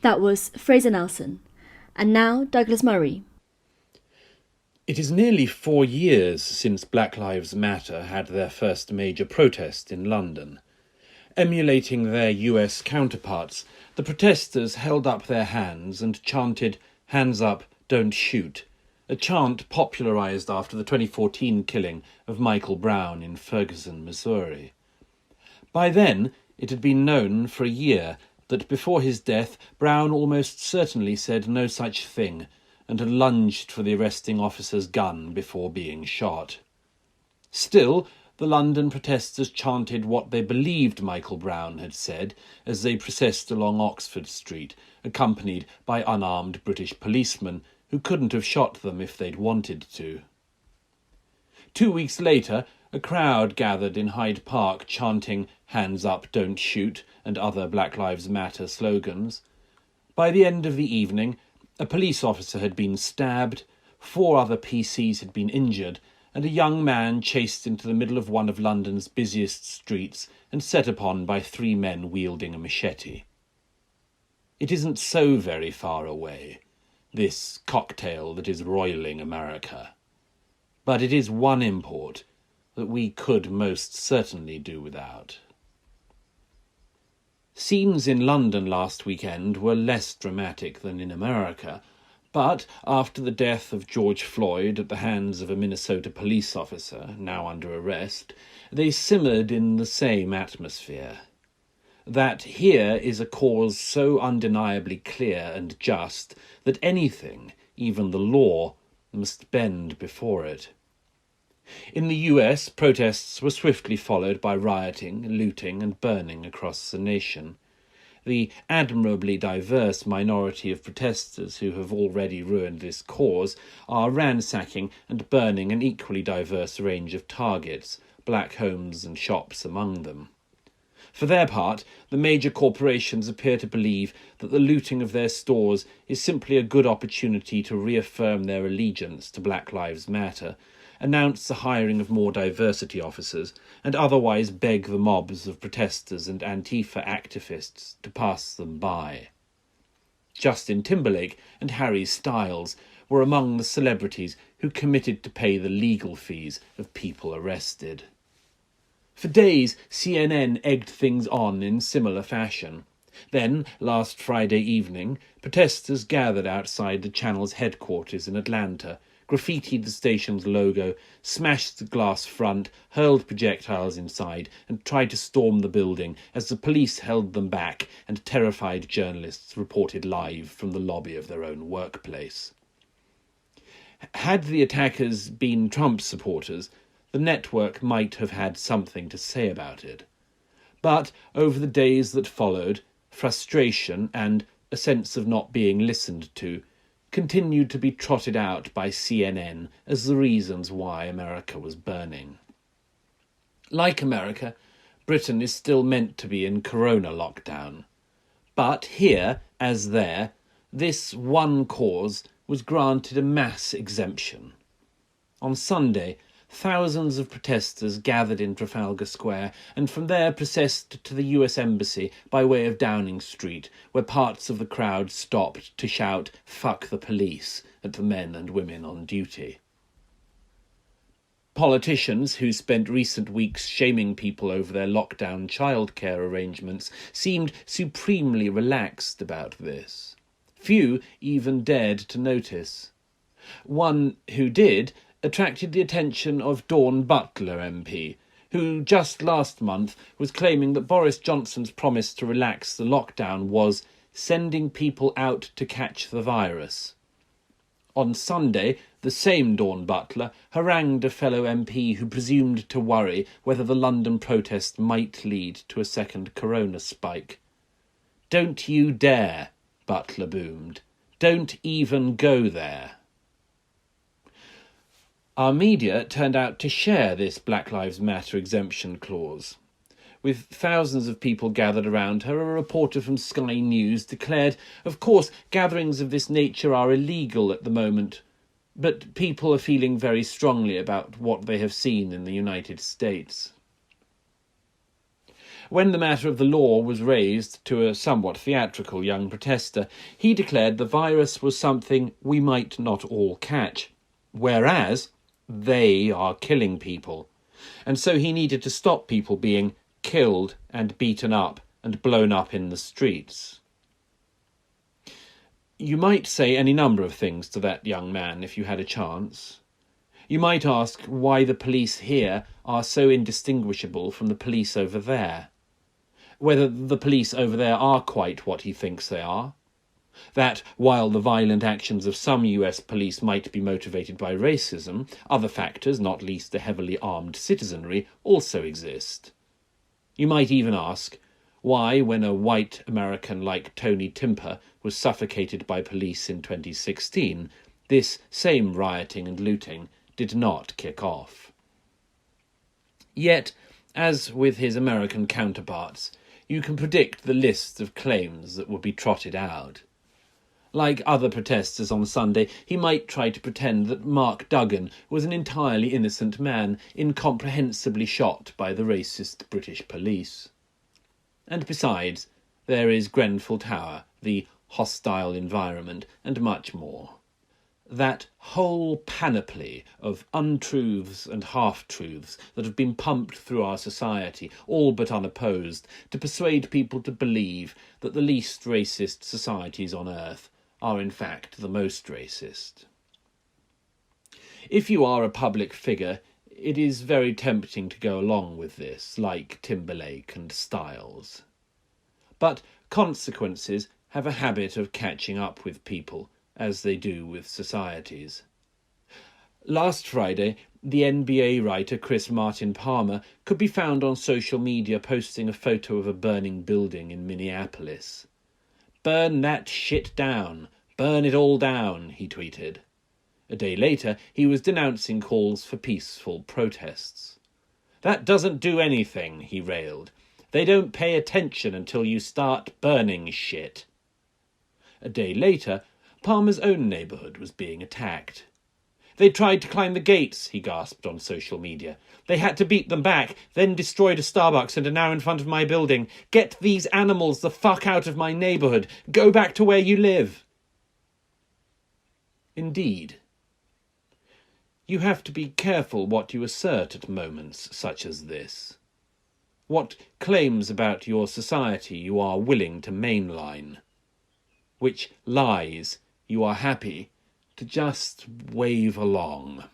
That was Fraser Nelson. And now Douglas Murray. It is nearly 4 years since Black Lives Matter had their first major protest in London. Emulating their US counterparts, the protesters held up their hands and chanted, "Hands up, don't shoot," a chant popularised after the 2014 killing of Michael Brown in Ferguson, Missouri. By then, it had been known for a year that before his death, Brown almost certainly said no such thing, and had lunged for the arresting officer's gun before being shot. Still, the London protesters chanted what they believed Michael Brown had said as they processed along Oxford Street, accompanied by unarmed British policemen who couldn't have shot them if they'd wanted to. 2 weeks later, a crowd gathered in Hyde Park chanting "Hands up, don't shoot" and other Black Lives Matter slogans. By the end of the evening, a police officer had been stabbed, 4 other PCs had been injured, and a young man chased into the middle of one of London's busiest streets and set upon by 3 men wielding a machete. It isn't so very far away, this cocktail that is roiling America. But it is one import that we could most certainly do without. Scenes in London last weekend were less dramatic than in America, but after the death of George Floyd at the hands of a Minnesota police officer, now under arrest, they simmered in the same atmosphere. That here is a cause so undeniably clear and just that anything, even the law, must bend before it. In the US, protests were swiftly followed by rioting, looting and burning across the nation. The admirably diverse minority of protesters who have already ruined this cause are ransacking and burning an equally diverse range of targets, black homes and shops among them. For their part, the major corporations appear to believe that the looting of their stores is simply a good opportunity to reaffirm their allegiance to Black Lives Matter, announce the hiring of more diversity officers, and otherwise beg the mobs of protesters and Antifa activists to pass them by. Justin Timberlake and Harry Styles were among the celebrities who committed to pay the legal fees of people arrested. For days, CNN egged things on in similar fashion. Then, last Friday evening, protesters gathered outside the channel's headquarters in Atlanta, graffitied the station's logo, smashed the glass front, hurled projectiles inside, and tried to storm the building as the police held them back and terrified journalists reported live from the lobby of their own workplace. Had the attackers been Trump supporters, the network might have had something to say about it. But over the days that followed, frustration and a sense of not being listened to continued to be trotted out by CNN as the reasons why America was burning. Like America, Britain is still meant to be in corona lockdown. But here, as there, this one cause was granted a mass exemption. On Sunday, thousands of protesters gathered in Trafalgar Square and from there processed to the US Embassy by way of Downing Street, where parts of the crowd stopped to shout "Fuck the police" at the men and women on duty. Politicians who spent recent weeks shaming people over their lockdown childcare arrangements seemed supremely relaxed about this. Few even dared to notice. One who did attracted the attention of Dawn Butler MP, who just last month was claiming that Boris Johnson's promise to relax the lockdown was sending people out to catch the virus. On Sunday, the same Dawn Butler harangued a fellow MP who presumed to worry whether the London protest might lead to a second corona spike. "Don't you dare," Butler boomed. "Don't even go there." Our media turned out to share this Black Lives Matter exemption clause. With thousands of people gathered around her, a reporter from Sky News declared, "Of course, gatherings of this nature are illegal at the moment, but people are feeling very strongly about what they have seen in the United States." When the matter of the law was raised to a somewhat theatrical young protester, he declared the virus was something we might not all catch, whereas they are killing people, and so he needed to stop people being killed and beaten up and blown up in the streets. You might say any number of things to that young man if you had a chance. You might ask why the police here are so indistinguishable from the police over there. Whether the police over there are quite what he thinks they are. That while the violent actions of some US police might be motivated by racism, other factors, not least the heavily armed citizenry, also exist. You might even ask why, when a white American like Tony Timper was suffocated by police in 2016, this same rioting and looting did not kick off. Yet, as with his American counterparts, you can predict the list of claims that will be trotted out. Like other protesters on Sunday, he might try to pretend that Mark Duggan was an entirely innocent man, incomprehensibly shot by the racist British police. And besides, there is Grenfell Tower, the hostile environment, and much more. That whole panoply of untruths and half-truths that have been pumped through our society, all but unopposed, to persuade people to believe that the least racist societies on earth are in fact the most racist. If you are a public figure, it is very tempting to go along with this, like Timberlake and Styles. But consequences have a habit of catching up with people, as they do with societies. Last Friday, the NBA writer Chris Martin Palmer could be found on social media posting a photo of a burning building in Minneapolis. "Burn that shit down. Burn it all down," he tweeted. A day later, he was denouncing calls for peaceful protests. "That doesn't do anything," he railed. "They don't pay attention until you start burning shit." A day later, Palmer's own neighbourhood was being attacked. "They tried to climb the gates," he gasped on social media. "They had to beat them back, then destroyed a Starbucks and are now in front of my building. Get these animals the fuck out of my neighbourhood. Go back to where you live." Indeed. You have to be careful what you assert at moments such as this. What claims about your society you are willing to mainline. Which lies you are happy to just wave along.